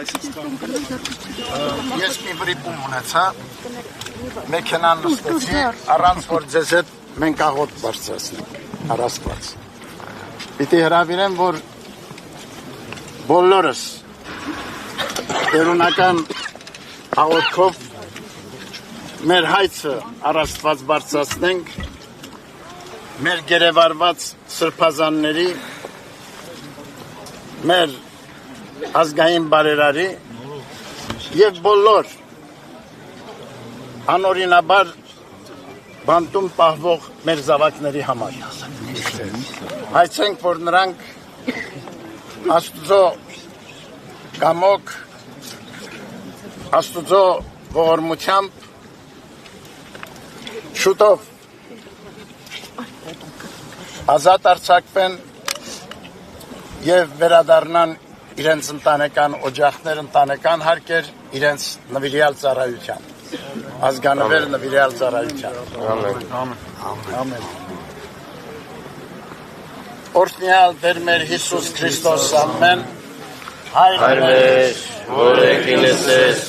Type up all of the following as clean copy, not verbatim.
Ես մի վրիպում ունեցա, մեքենան նստեցի, առանց որ ձեզ հետ մենք աղոտ բարձրացնենք, առասպած։ Պիտի հրավիրեմ, որ բոլորս տերունական աղոտքով մեր հայցը առասպած բարձրացնենք, մեր գերեվարված սրբազանների, մեր ազգային բարերարի և բոլոր անօրինաբար բանտում պահվող մեր զավակների համար։ Հայցենք, որ նրանք Աստուծո կամոք, Աստուծո ողորմությամբ շուտով ազատ արձակվեն և վերադառնան իրենց ընտանեկան օջախներ, ընտանեկան հարկեր, իրենց նվիրյալ ծառայության, ազգանվեր նվիրյալ ծառայության։ Ամեն։ Օրհնյալ Տեր մեր Հիսուս Քրիստոս ամեն, Հայր մեր, որ եկինս ես,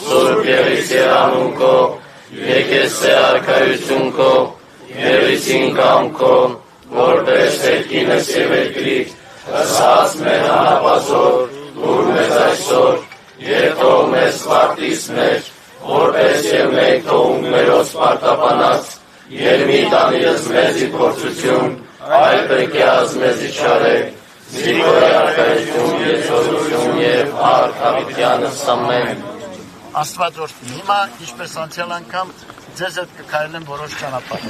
Սուրբ Եղիսի անուն քո, եկես է արքայություն քո, Եղիսին կամ քո, որպես եկինս և երկրիկ, Ասած մեր անապազոր, ուր մեզ այսօր, և թող մեզ սպարտիս մեր, որպես և մենք թողում մերոց պարտապանած, և մի տանիրս մեզի փորձություն, այլ պրկյազ մեզի չարեք, զիգորի արքայություն և զորություն և արքավիտյանս ամեն։ Աստված օրհնի, հիմա ինչպես անցյալ անգամ ձեզ հետ կքայլեմ որոշ ճանապարհ։